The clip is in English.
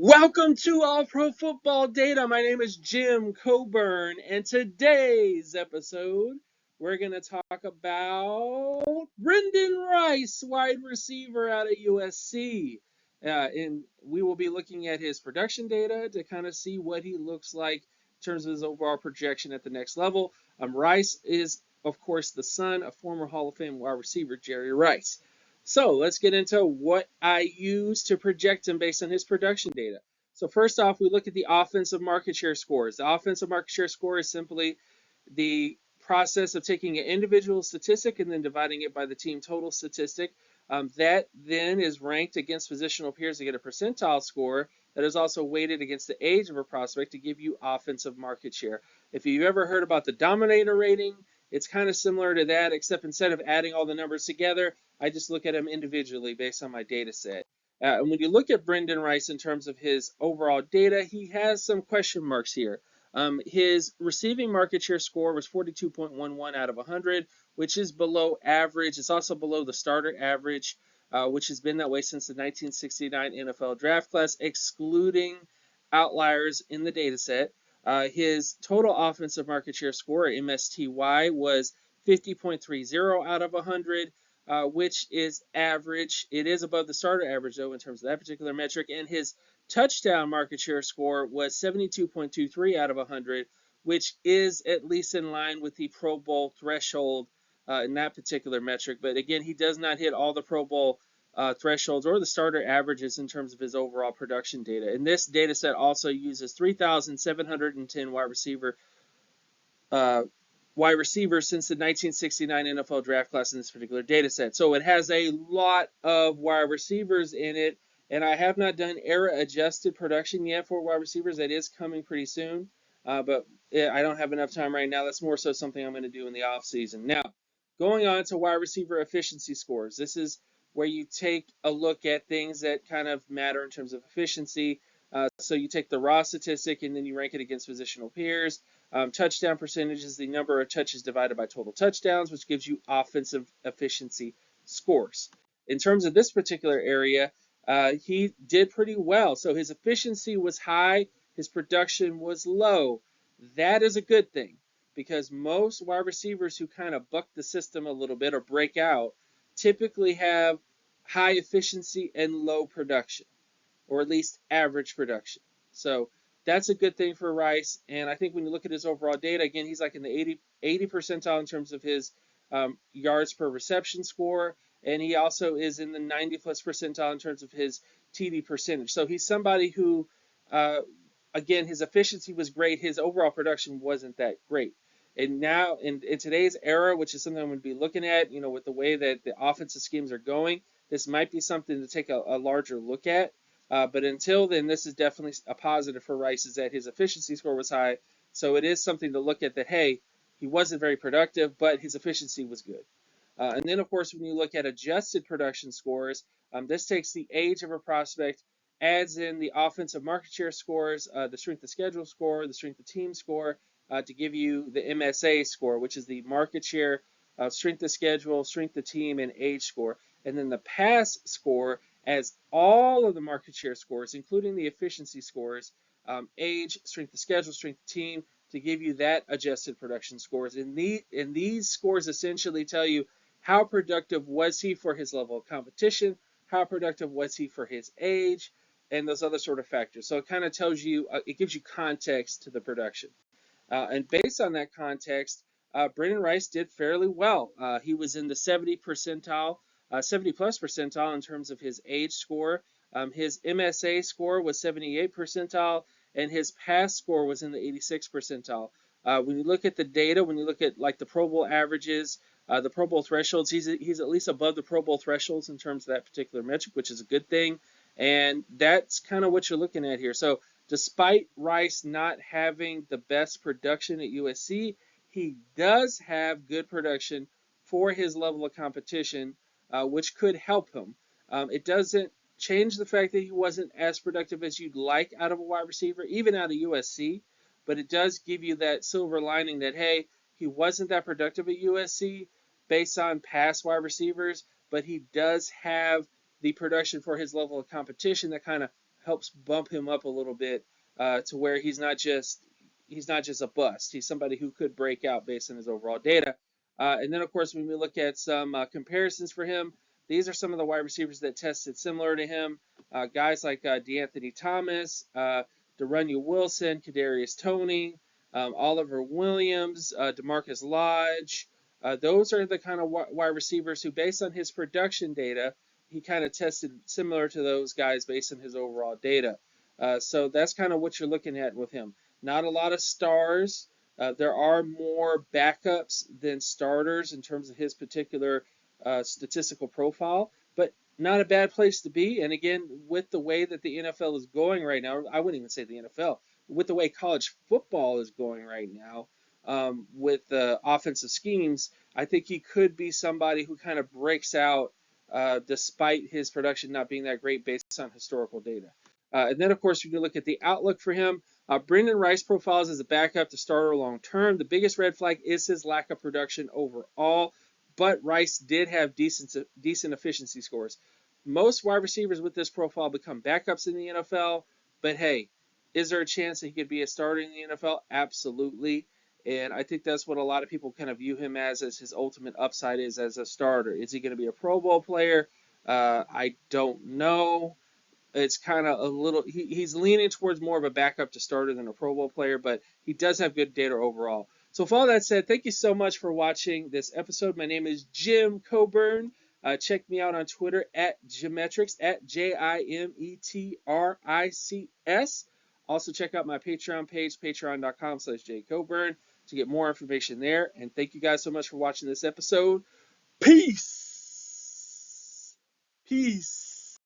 Welcome to All Pro Football Data. My name is Jim Coburn, and today's episode, we're going to talk about Brendan Rice, wide receiver out of USC. And we will be looking at his production data to kind of see what he looks like in terms of his overall projection at the next level. Rice is, of course, the son of former Hall of Fame wide receiver Jerry Rice. So let's get into what I use to project him based on his production data. So first off, we look at the offensive market share scores. The offensive market share score is simply the process of taking an individual statistic and then dividing it by the team total statistic. That then is ranked against positional peers to get a percentile score that is also weighted against the age of a prospect to give you offensive market share. If you've ever heard about the dominator rating, it's kind of similar to that, except instead of adding all the numbers together, I just look at them individually based on my data set. And when you look at Brendan Rice in terms of his overall data, he has some question marks here. His receiving market share score was 42.11 out of 100, which is below average. It's also below the starter average, which has been that way since the 1969 NFL draft class, excluding outliers in the data set. His total offensive market share score, MSTY, was 50.30 out of 100, which is average. It is above the starter average, though, in terms of that particular metric. And his touchdown market share score was 72.23 out of 100, which is at least in line with the Pro Bowl threshold in that particular metric. But again, he does not hit all the Pro Bowl thresholds or the starter averages in terms of his overall production data. And this data set also uses 3,710 wide receivers since the 1969 NFL draft class in this particular data set. So it has a lot of wide receivers in it, and I have not done era-adjusted production yet for wide receivers. That is coming pretty soon, but I don't have enough time right now. That's more so something I'm going to do in the offseason. Now, going on to wide receiver efficiency scores. This is where you take a look at things that kind of matter in terms of efficiency. So you take the raw statistic and then you rank it against positional peers. Touchdown percentage is the number of touches divided by total touchdowns, which gives you offensive efficiency scores. In terms of this particular area, he did pretty well. So his efficiency was high, his production was low. That is a good thing because most wide receivers who kind of buck the system a little bit or break out typically have high efficiency and low production, or at least average production. So that's a good thing for Rice. And I think when you look at his overall data, again, he's like in the 80 percentile in terms of his yards per reception score. And he also is in the 90 plus percentile in terms of his TD percentage. So he's somebody who, again, his efficiency was great. His overall production wasn't that great. And now in today's era, which is something I'm going to be looking at, with the way that the offensive schemes are going, this might be something to take a larger look at. But until then, this is definitely a positive for Rice, is that his efficiency score was high. So it is something to look at that, hey, he wasn't very productive, but his efficiency was good. And then, of course, when you look at adjusted production scores, this takes the age of a prospect, adds in the offensive market share scores, the strength of schedule score, the strength of team score, to give you the MSA score, which is the market share, strength of schedule, strength of team, and age score. And then the pass score as all of the market share scores, including the efficiency scores, age, strength of schedule, strength of team, to give you that adjusted production scores. And these scores essentially tell you how productive was he for his level of competition, how productive was he for his age, and those other sort of factors. So it kind of tells you, it gives you context to the production. And based on that context, Brendan Rice did fairly well. He was in the 70 percentile, 70 plus percentile in terms of his age score. His MSA score was 78 percentile, and his pass score was in the 86 percentile. When you look at the data, when you look at like the Pro Bowl averages, the Pro Bowl thresholds, he's at least above the Pro Bowl thresholds in terms of that particular metric, which is a good thing. And that's kind of what you're looking at here. So despite Rice not having the best production at USC, he does have good production for his level of competition, which could help him. It doesn't change the fact that he wasn't as productive as you'd like out of a wide receiver, even out of USC, but it does give you that silver lining that, hey, he wasn't that productive at USC based on past wide receivers, but he does have the production for his level of competition that kind of helps bump him up a little bit to where he's not just a bust. He's somebody who could break out based on his overall data. And then, of course, when we look at some comparisons for him, these are some of the wide receivers that tested similar to him. Guys like DeAnthony Thomas, Darunya Wilson, Kadarius Toney, Oliver Williams, DeMarcus Lodge. Those are the kind of wide receivers who, based on his production data, he kind of tested similar to those guys based on his overall data. So that's kind of what you're looking at with him. Not a lot of stars. There are more backups than starters in terms of his particular statistical profile, but not a bad place to be. And again, with the way that the NFL is going right now, I wouldn't even say the NFL, with the way college football is going right now, with the offensive schemes, I think he could be somebody who kind of breaks out despite his production not being that great based on historical data. And then, of course, you can look at the outlook for him. Brendan Rice profiles as a backup to starter long term. The biggest red flag is his lack of production overall, but Rice did have decent efficiency scores. Most wide receivers with this profile become backups in the NFL, but hey, is there a chance that he could be a starter in the NFL? Absolutely. And I think that's what a lot of people kind of view him as his ultimate upside is as a starter. Is he going to be a Pro Bowl player? I don't know. It's kind of a little, he's leaning towards more of a backup to starter than a Pro Bowl player, but he does have good data overall. So with all that said, thank you so much for watching this episode. My name is Jim Coburn. Check me out on Twitter at Jimetrics, at Jimetrics. Also check out my Patreon page, patreon.com/jcoburn, to get more information there. And thank you guys so much for watching this episode. Peace. Peace.